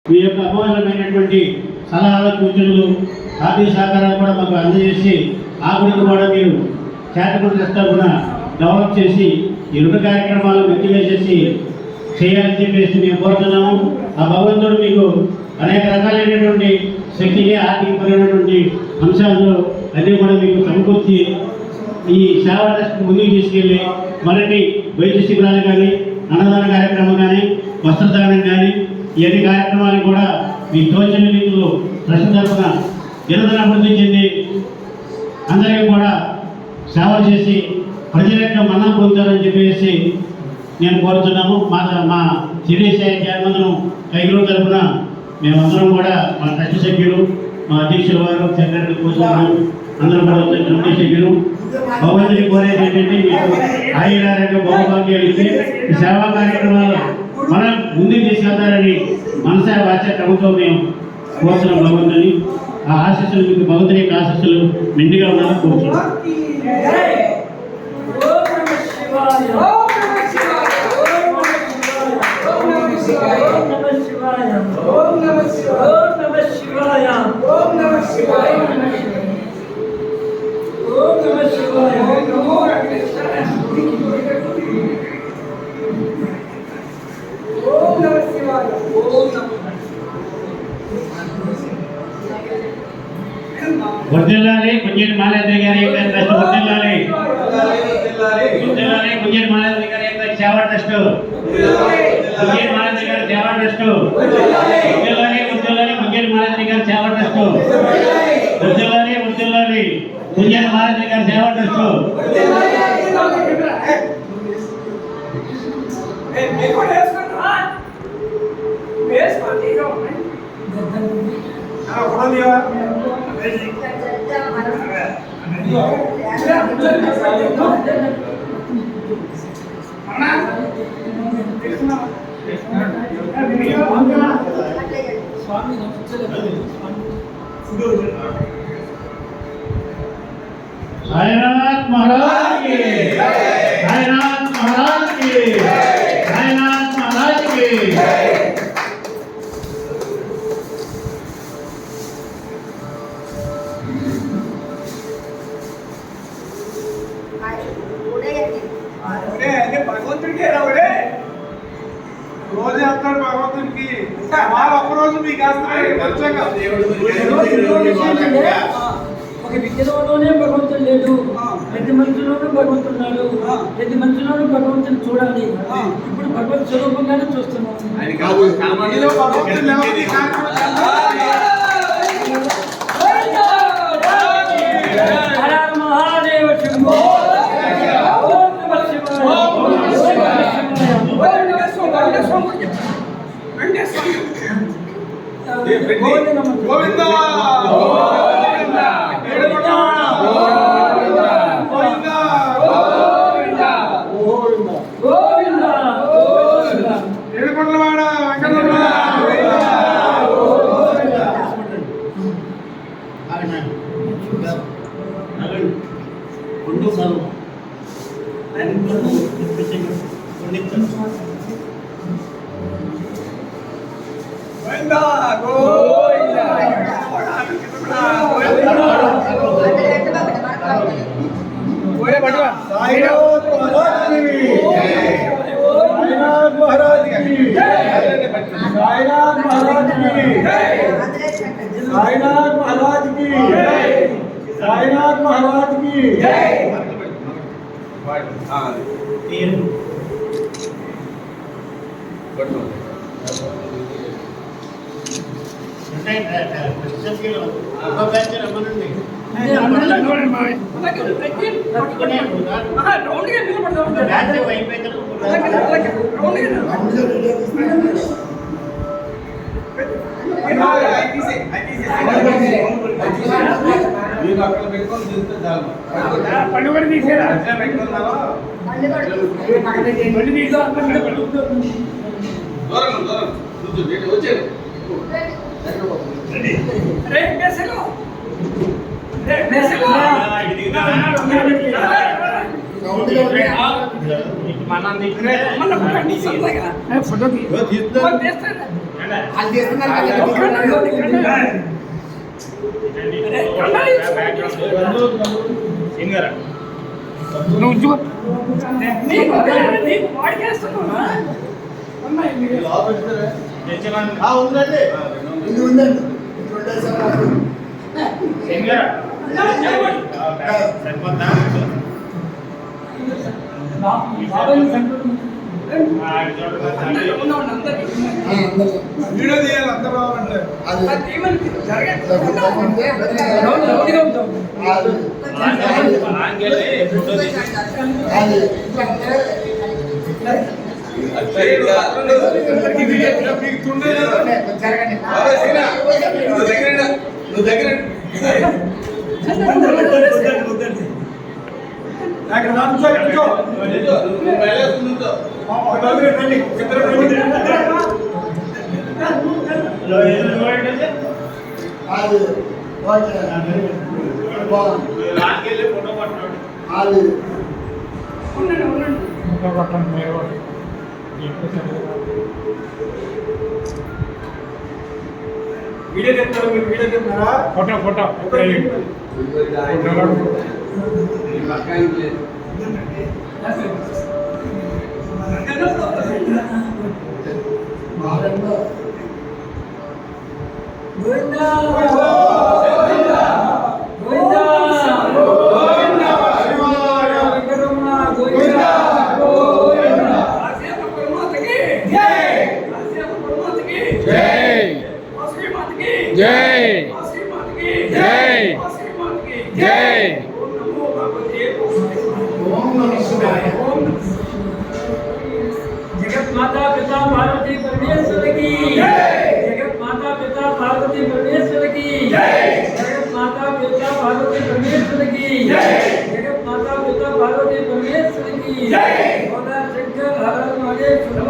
మీ యొక్క అమూల్యమైనటువంటి సలహాలు సూచనలు ఆర్థిక సహకారాలు కూడా మాకు అందజేసి ఆ గుడిని కూడా మీరు చారిటబుల్ ట్రస్ట్ తరఫున డెవలప్ చేసి ఈ రుణ కార్యక్రమాలు గట్టిగా చేసి చేయాలని చెప్పేసి మేము కోరుతున్నాము. ఆ భగవంతుడు మీకు అనేక రకాలైనటువంటి శక్తిని ఆర్థికపరమైనటువంటి అంశాలు అన్నీ కూడా మీకు సమకూర్చి ఈ సేవా ట్రస్ట్ ముందుకు తీసుకెళ్ళి మరిన్ని వైద్య శిబిరాలు కానీ అన్నదాన కార్యక్రమం కానీ వస్త్రదానం కానీ ఇవన్నీ కార్యక్రమాలు కూడా మీ తోచిన రీతిలో ట్రస్ట్ తరఫున దినదిన అభివృద్ధి చెంది అందరికీ కూడా సేవ చేసి ప్రజల యొక్క మన్నా పొందుతారని చెప్పేసి నేను కోరుతున్నాము. మా సిడిసిఐ చైర్మన్ కైగురు తరఫున మేమందరం కూడా మా ట్రస్ట్ సభ్యులు మా అధ్యక్షుల వారు సెక్రటరీ కూర్చున్నారు అందరం కూడా కమిటీ సభ్యులు భగవంతుని కోరేది ఏంటంటే మీకు ఆయురారోగ్య భౌభాగ్యాలు ఇచ్చి ఈ సేవా కార్యక్రమాలు మనం ముందుకు తీసుకెళ్తారని మనసా వాచ క్రమంతో మేము కోరుతున్నాం. భగవంతుని ఆ ఆశీస్సులు మీకు భగవంతుని యొక్క ఆశీస్సులు మెండుగా ఉండాలని కోరుతున్నాం. వర్ధిల్లాలి కుంజేటి మాలాద్రి గారి యొక్క ట్రస్ట్ వర్ధిల్లాలి. వర్ధిల్లాలి కుంజేటి మాలాద్రి గారి యొక్క సేవా ట్రస్ట్. కుంజేటి మాలాద్రి గారి సేవా ట్రస్ట్. వర్ధిల్లాలి వర్ధిల్లాలి కుంజేటి మాలాద్రి గారి సేవా ట్రస్ట్. వర్ధిల్లాలి వర్ధిల్లాలి కుంజేటి మాలాద్రి గారి సేవా ట్రస్ట్. साईनाथ महाराज की, साईनाथ महाराज की, साईनाथ महाराज की। భగవంతుడికి రోజు వస్తాడు భగవంతుడికి వాళ్ళు ఒక్కరోజు మీకు ఒక విద్యలోనే భగవంతుడు లేడు, ప్రతి మనిషిలోనూ భగవంతున్నాడు, ప్రతి మనిషిలోనూ భగవంతుని చూడాలి. ఇప్పుడు భగవత్ స్వరూపంగానే చూస్తున్నాం. మహాదేవ శంభో. గోవిందా साईनाथ महाराज की, साईनाथ महाराज की जय। फोटो వీడియో తీయాలి అంత బాగుంటే వీడియో చెప్తారు మీరు వీడియో చెప్తారా ఫోటో जगत माता पिता पार्वती परमेश्वर की जगत माता पिता पार्वती परमेश्वर की जगत माता पिता पार्वती परमेश्वर की जगत माता पिता पार्वती परमेश्वर की बोला शंकर हर हर महादेव।